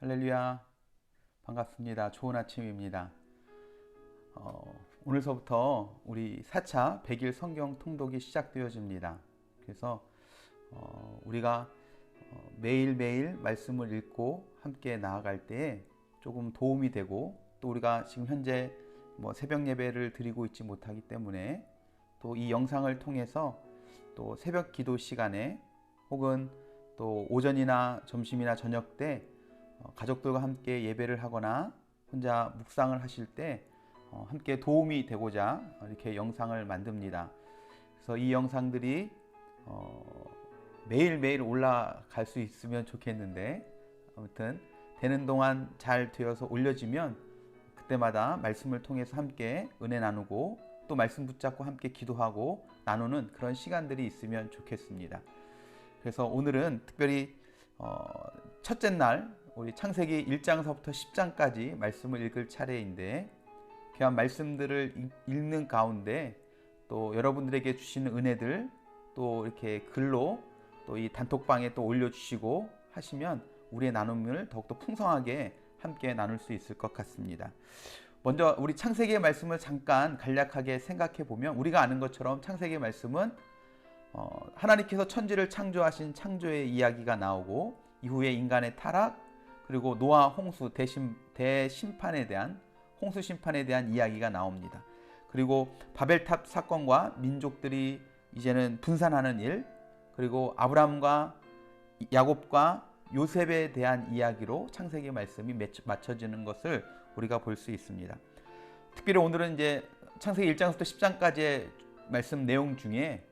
할렐루야, 반갑습니다. 좋은 아침입니다. 오늘서부터 우리 4차 100일 성경 통독이 시작되어집니다. 그래서 우리가 매일매일 말씀을 읽고 함께 나아갈 때에 조금 도움이 되고, 또 우리가 지금 현재 새벽 예배를 드리고 있지 못하기 때문에 또 이 영상을 통해서 또 새벽 기도 시간에 혹은 또 오전이나 점심이나 저녁 때 가족들과 함께 예배를 하거나 혼자 묵상을 하실 때 함께 도움이 되고자 이렇게 영상을 만듭니다. 그래서 이 영상들이 매일매일 올라갈 수 있으면 좋겠는데, 아무튼 되는 동안 잘 되어서 올려지면 그때마다 말씀을 통해서 함께 은혜 나누고 또 말씀 붙잡고 함께 기도하고 나누는 그런 시간들이 있으면 좋겠습니다. 그래서 오늘은 특별히 첫째 날 우리 창세기 1장서부터 10장까지 말씀을 읽을 차례인데, 귀한 말씀들을 읽는 가운데 또 여러분들에게 주시는 은혜들 또 이렇게 글로 또 이 단톡방에 또 올려주시고 하시면 우리의 나눔을 더욱더 풍성하게 함께 나눌 수 있을 것 같습니다. 먼저 우리 창세기의 말씀을 잠깐 간략하게 생각해 보면, 우리가 아는 것처럼 창세기의 말씀은 하나님께서 천지를 창조하신 창조의 이야기가 나오고, 이후에 인간의 타락, 그리고 노아 홍수 대심판에 대한 홍수 심판에 대한 이야기가 나옵니다. 그리고 바벨탑 사건과 민족들이 이제는 분산하는 일, 그리고 아브라함과 야곱과 요셉에 대한 이야기로 창세기 말씀이 맞춰지는 것을 우리가 볼 수 있습니다. 특별히 오늘은 이제 창세기 1장부터 10장까지의 말씀 내용 중에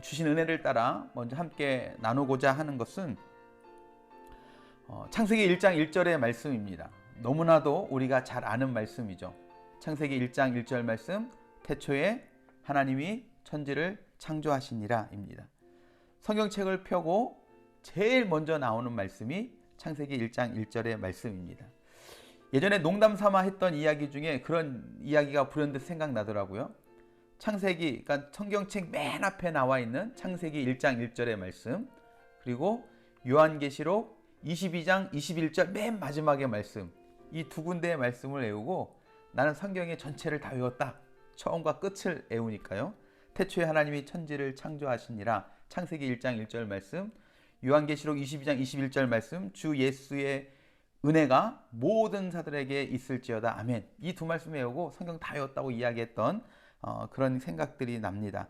주신 은혜를 따라 먼저 함께 나누고자 하는 것은 창세기 1장 1절의 말씀입니다. 너무나도 우리가 잘 아는 말씀이죠. 창세기 1장 1절 말씀, 태초에 하나님이 천지를 창조하시니라 입니다. 성경책을 펴고 제일 먼저 나오는 말씀이 창세기 1장 1절의 말씀입니다. 예전에 농담 삼아 했던 이야기 중에 그런 이야기가 불현듯 생각나더라고요. 창세기, 그러니까 성경책 맨 앞에 나와 있는 창세기 1장 1절의 말씀, 그리고 요한계시록 22장 21절 맨 마지막의 말씀, 이 두 군데의 말씀을 외우고 나는 성경의 전체를 다 외웠다. 처음과 끝을 외우니까요. 태초에 하나님이 천지를 창조하시니라, 창세기 1장 1절 말씀, 요한계시록 22장 21절 말씀, 주 예수의 은혜가 모든 사들에게 있을지어다, 아멘. 이 두 말씀 외우고 성경 다 외웠다고 이야기했던 그런 생각들이 납니다.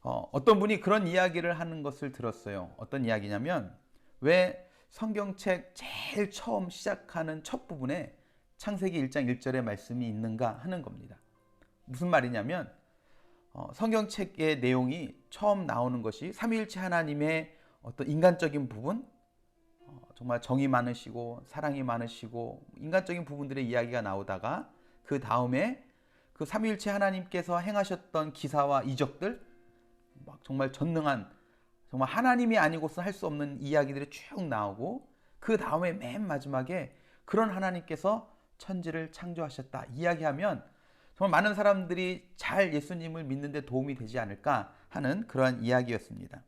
어떤 분이 그런 이야기를 하는 것을 들었어요. 어떤 이야기냐면, 왜 성경책 제일 처음 시작하는 첫 부분에 창세기 1장 1절의 말씀이 있는가 하는 겁니다. 무슨 말이냐면, 성경책의 내용이 처음 나오는 것이 삼위일체 하나님의 어떤 인간적인 부분, 정말 정이 많으시고 사랑이 많으시고 인간적인 부분들의 이야기가 나오다가, 그 다음에 그 삼위일체 하나님께서 행하셨던 기사와 이적들, 막 정말 전능한, 정말 하나님이 아니고서 할 수 없는 이야기들이 쭉 나오고, 그 다음에 맨 마지막에 그런 하나님께서 천지를 창조하셨다 이야기하면 정말 많은 사람들이 잘 예수님을 믿는 데 도움이 되지 않을까 하는 그러한 이야기였습니다.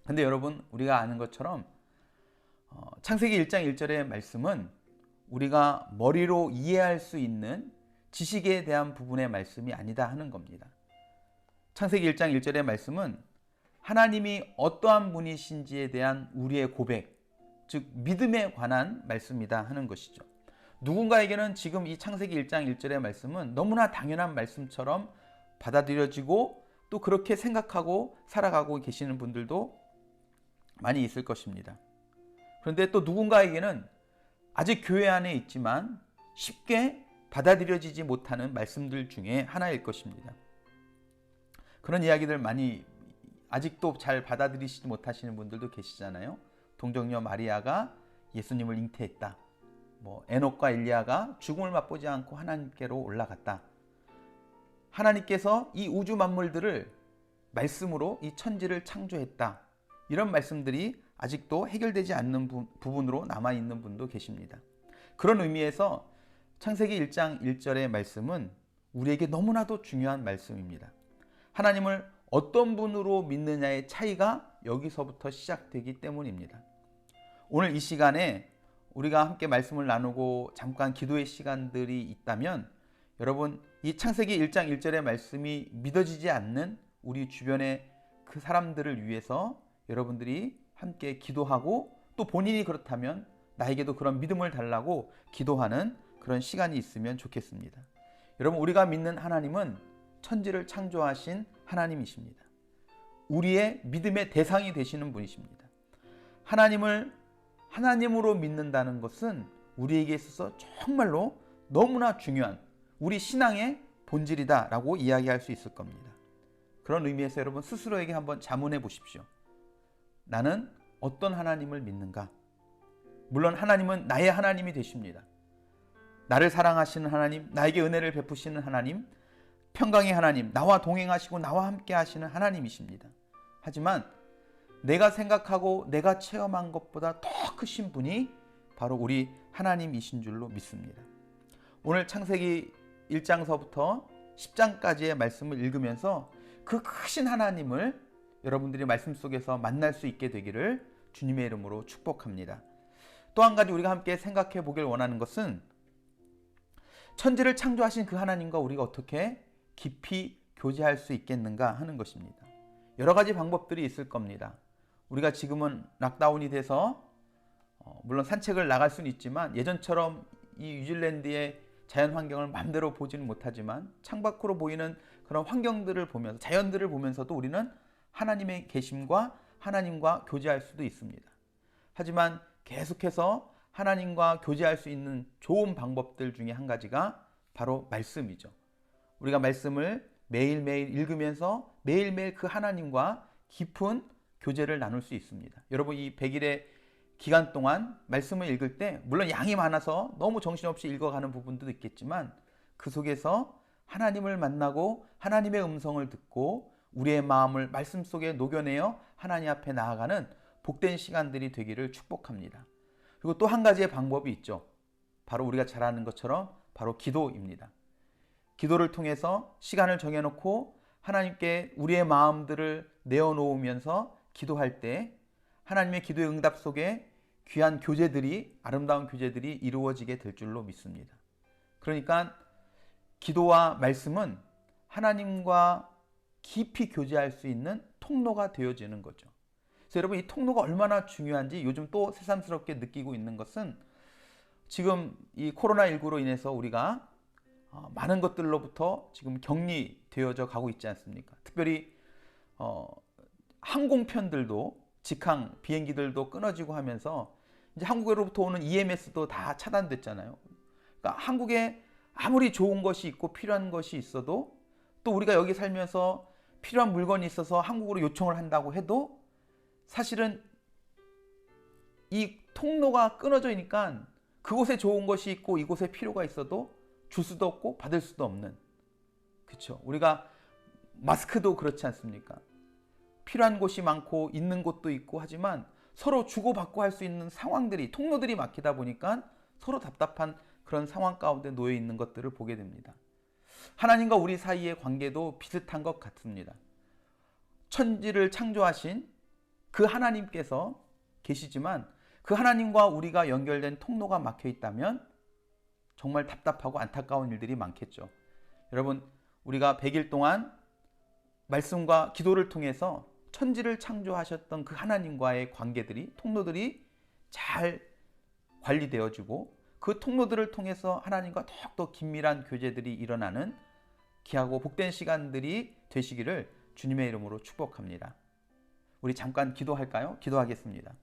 근데 여러분, 우리가 아는 것처럼 창세기 1장 1절의 말씀은 우리가 머리로 이해할 수 있는 지식에 대한 부분의 말씀이 아니다 하는 겁니다. 창세기 1장 1절의 말씀은 하나님이 어떠한 분이신지에 대한 우리의 고백, 즉 믿음에 관한 말씀이다 하는 것이죠. 누군가에게는 지금 이 창세기 1장 1절의 말씀은 너무나 당연한 말씀처럼 받아들여지고 또 그렇게 생각하고 살아가고 계시는 분들도 많이 있을 것입니다. 그런데 또 누군가에게는 아직 교회 안에 있지만 쉽게 받아들여지지 못하는 말씀들 중에 하나일 것입니다. 그런 이야기들 많이 아직도 잘 받아들이시지 못하시는 분들도 계시잖아요. 동정녀 마리아가 예수님을 잉태했다. 에녹과 엘리야가 죽음을 맛보지 않고 하나님께로 올라갔다. 하나님께서 이 우주 만물들을 말씀으로 이 천지를 창조했다. 이런 말씀들이 아직도 해결되지 않는 부분으로 남아있는 분도 계십니다. 그런 의미에서 창세기 1장 1절의 말씀은 우리에게 너무나도 중요한 말씀입니다. 하나님을 어떤 분으로 믿느냐의 차이가 여기서부터 시작되기 때문입니다. 오늘 이 시간에 우리가 함께 말씀을 나누고 잠깐 기도의 시간들이 있다면 여러분 이 창세기 1장 1절의 말씀이 믿어지지 않는 우리 주변의 그 사람들을 위해서 여러분들이 함께 기도하고 또 본인이 그렇다면 나에게도 그런 믿음을 달라고 기도하는 그런 시간이 있으면 좋겠습니다. 여러분 우리가 믿는 하나님은 천지를 창조하신 하나님이십니다. 우리의 믿음의 대상이 되시는 분이십니다. 하나님을 하나님으로 믿는다는 것은 우리에게 있어서 정말로 너무나 중요한 우리 신앙의 본질이다라고 이야기할 수 있을 겁니다. 그런 의미에서 여러분 스스로에게 한번 자문해 보십시오. 나는 어떤 하나님을 믿는가? 물론 하나님은 나의 하나님이 되십니다. 나를 사랑하시는 하나님, 나에게 은혜를 베푸시는 하나님, 평강의 하나님, 나와 동행하시고 나와 함께 하시는 하나님이십니다. 하지만 내가 생각하고 내가 체험한 것보다 더 크신 분이 바로 우리 하나님이신 줄로 믿습니다. 오늘 창세기 1장서부터 10장까지의 말씀을 읽으면서 그 크신 하나님을 여러분들이 말씀 속에서 만날 수 있게 되기를 주님의 이름으로 축복합니다. 또 한 가지 우리가 함께 생각해 보길 원하는 것은 천지를 창조하신 그 하나님과 우리가 어떻게 깊이 교제할 수 있겠는가 하는 것입니다. 여러 가지 방법들이 있을 겁니다. 우리가 지금은 락다운이 돼서 물론 산책을 나갈 수는 있지만 예전처럼 이 뉴질랜드의 자연 환경을 마음대로 보지는 못하지만 창밖으로 보이는 그런 환경들을 보면서 자연들을 보면서도 우리는 하나님의 계심과 하나님과 교제할 수도 있습니다. 하지만 계속해서 하나님과 교제할 수 있는 좋은 방법들 중에 한 가지가 바로 말씀이죠. 우리가 말씀을 매일매일 읽으면서 매일매일 그 하나님과 깊은 교제를 나눌 수 있습니다. 여러분 이 100일의 기간 동안 말씀을 읽을 때 물론 양이 많아서 너무 정신없이 읽어가는 부분도 있겠지만 그 속에서 하나님을 만나고 하나님의 음성을 듣고 우리의 마음을 말씀 속에 녹여내어 하나님 앞에 나아가는 복된 시간들이 되기를 축복합니다. 그리고 또 한 가지의 방법이 있죠. 바로 우리가 잘 아는 것처럼 바로 기도입니다. 기도를 통해서 시간을 정해놓고 하나님께 우리의 마음들을 내어놓으면서 기도할 때 하나님의 기도의 응답 속에 귀한 교제들이 아름다운 교제들이 이루어지게 될 줄로 믿습니다. 그러니까 기도와 말씀은 하나님과 깊이 교제할 수 있는 통로가 되어지는 거죠. 그래서 여러분 이 통로가 얼마나 중요한지 요즘 또 새삼스럽게 느끼고 있는 것은 지금 이 코로나19로 인해서 우리가 많은 것들로부터 지금 격리되어져 가고 있지 않습니까? 특별히 항공편들도 직항 비행기들도 끊어지고 하면서 이제 한국으로부터 오는 EMS도 다 차단됐잖아요. 그러니까 한국에 아무리 좋은 것이 있고 필요한 것이 있어도 또 우리가 여기 살면서 필요한 물건이 있어서 한국으로 요청을 한다고 해도 사실은 이 통로가 끊어져 있으니까 그곳에 좋은 것이 있고 이곳에 필요가 있어도 줄 수도 없고 받을 수도 없는, 그렇죠? 우리가 마스크도 그렇지 않습니까? 필요한 곳이 많고 있는 곳도 있고 하지만 서로 주고받고 할 수 있는 상황들이 통로들이 막히다 보니까 서로 답답한 그런 상황 가운데 놓여 있는 것들을 보게 됩니다. 하나님과 우리 사이의 관계도 비슷한 것 같습니다. 천지를 창조하신 그 하나님께서 계시지만 그 하나님과 우리가 연결된 통로가 막혀 있다면 정말 답답하고 안타까운 일들이 많겠죠. 여러분 우리가 100일 동안 말씀과 기도를 통해서 천지를 창조하셨던 그 하나님과의 관계들이 통로들이 잘 관리되어지고 그 통로들을 통해서 하나님과 더욱더 긴밀한 교제들이 일어나는 귀하고 복된 시간들이 되시기를 주님의 이름으로 축복합니다. 우리 잠깐 기도할까요? 기도하겠습니다.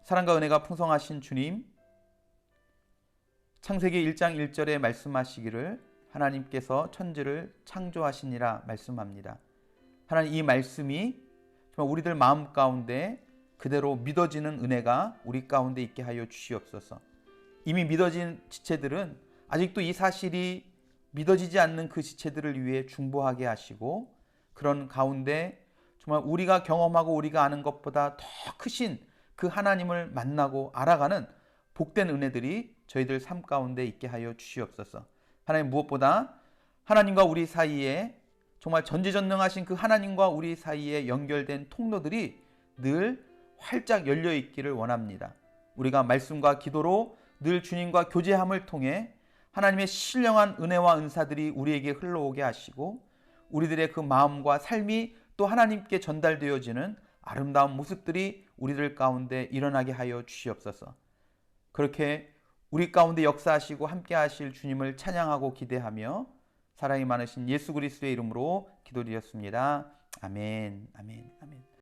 사랑과 은혜가 풍성하신 주님, 창세기 1장 1절에 말씀하시기를 하나님께서 천지를 창조하시니라 말씀합니다. 하나님 이 말씀이 정말 우리들 마음 가운데 그대로 믿어지는 은혜가 우리 가운데 있게 하여 주시옵소서. 이미 믿어진 지체들은 아직도 이 사실이 믿어지지 않는 그 지체들을 위해 중보하게 하시고 그런 가운데 정말 우리가 경험하고 우리가 아는 것보다 더 크신 그 하나님을 만나고 알아가는 복된 은혜들이 저희들 삶 가운데 있게 하여 주시옵소서. 하나님 무엇보다 하나님과 우리 사이에 정말 전지전능하신 그 하나님과 우리 사이에 연결된 통로들이 늘 활짝 열려 있기를 원합니다. 우리가 말씀과 기도로 늘 주님과 교제함을 통해 하나님의 신령한 은혜와 은사들이 우리에게 흘러오게 하시고 우리들의 그 마음과 삶이 또 하나님께 전달되어지는 아름다운 모습들이 우리들 가운데 일어나게 하여 주시옵소서. 그렇게 우리 가운데 역사하시고 함께 하실 주님을 찬양하고 기대하며 사랑이 많으신 예수 그리스도의 이름으로 기도드렸습니다. 아멘, 아멘, 아멘.